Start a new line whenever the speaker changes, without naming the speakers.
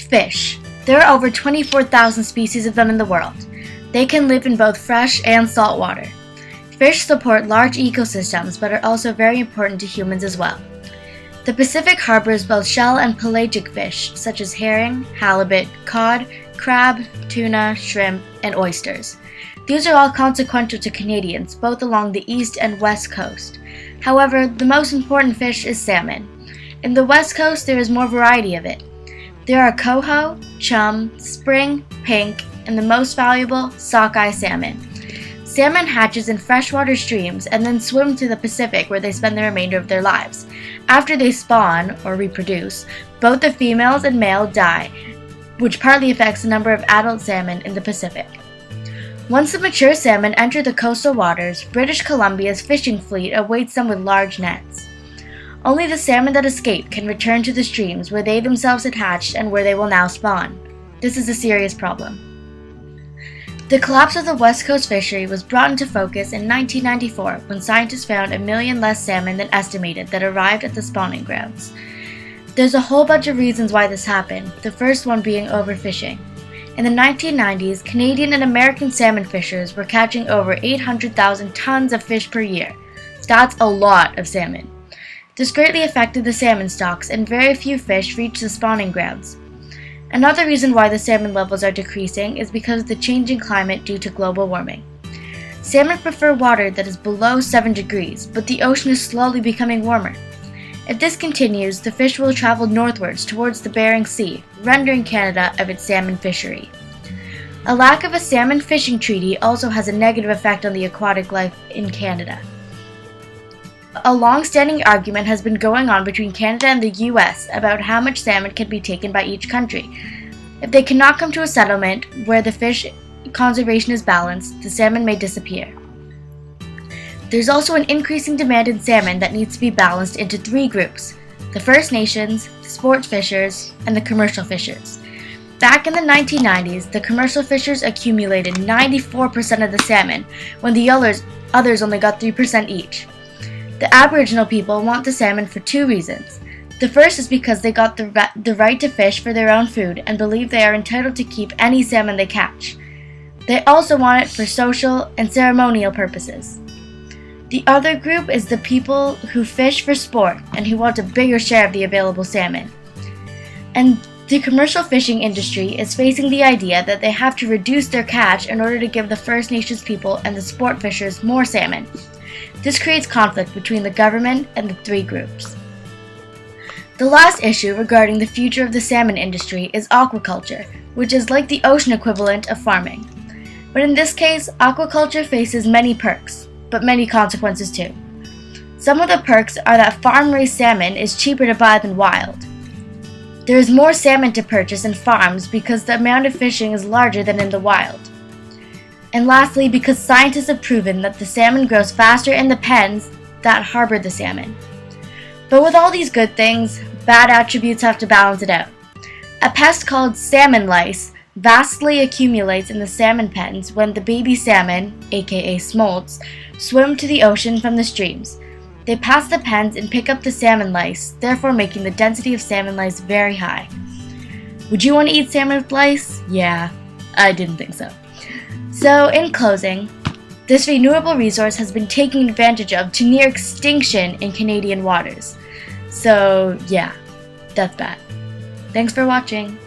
Fish. There are over 24,000 species of them in the world. They can live in both fresh and salt water. Fish support large ecosystems but are also very important to humans as well. The Pacific harbors both shell and pelagic fish such as herring, halibut, cod, crab, tuna, shrimp, and oysters. These are all consequential to Canadians, both along the east and west coast. However, the most important fish is salmon. In the west coast, there is more variety of it. There are coho, chum, spring, pink, and the most valuable, sockeye salmon. Salmon hatches in freshwater streams and then swim to the Pacific where they spend the remainder of their lives. After they spawn, or reproduce, both the females and male die, which partly affects the number of adult salmon in the Pacific. Once the mature salmon enter the coastal waters, British Columbia's fishing fleet awaits them with large nets. Only the salmon that escape can return to the streams where they themselves had hatched and where they will now spawn. This is a serious problem. The collapse of the West Coast fishery was brought into focus in 1994 when scientists found 1 million less salmon than estimated that arrived at the spawning grounds. There's a whole bunch of reasons why this happened, the first one being overfishing. In the 1990s, Canadian and American salmon fishers were catching over 800,000 tons of fish per year. That's a lot of salmon. This greatly affected the salmon stocks and very few fish reached the spawning grounds. Another reason why the salmon levels are decreasing is because of the changing climate due to global warming. Salmon prefer water that is below 7 degrees, but the ocean is slowly becoming warmer. If this continues, the fish will travel northwards towards the Bering Sea, rendering Canada of its salmon fishery. A lack of a salmon fishing treaty also has a negative effect on the aquatic life in Canada. A long-standing argument has been going on between Canada and the US about how much salmon can be taken by each country. If they cannot come to a settlement where the fish conservation is balanced, the salmon may disappear. There's also an increasing demand in salmon that needs to be balanced into 3 groups: the First Nations, the sports fishers, and the commercial fishers. Back in the 1990s, the commercial fishers accumulated 94% of the salmon, when the others only got 3% each. The Aboriginal people want the salmon for 2 reasons. The first is because they got the right to fish for their own food and believe they are entitled to keep any salmon they catch. They also want it for social and ceremonial purposes. The other group is the people who fish for sport and who want a bigger share of the available salmon. And the commercial fishing industry is facing the idea that they have to reduce their catch in order to give the First Nations people and the sport fishers more salmon. This creates conflict between the government and the 3 groups. The last issue regarding the future of the salmon industry is aquaculture, which is like the ocean equivalent of farming. But in this case, aquaculture faces many perks, but many consequences too. Some of the perks are that farm-raised salmon is cheaper to buy than wild. There is more salmon to purchase in farms because the amount of fishing is larger than in the wild. And lastly, because scientists have proven that the salmon grows faster in the pens that harbor the salmon. But with all these good things, bad attributes have to balance it out. A pest called salmon lice vastly accumulates in the salmon pens when the baby salmon, aka smolts, swim to the ocean from the streams. They pass the pens and pick up the salmon lice, therefore making the density of salmon lice very high. Would you want to eat salmon with lice? Yeah, I didn't think so. So, in closing, this renewable resource has been taken advantage of to near extinction in Canadian waters. So, yeah, that's bad. Thanks for watching.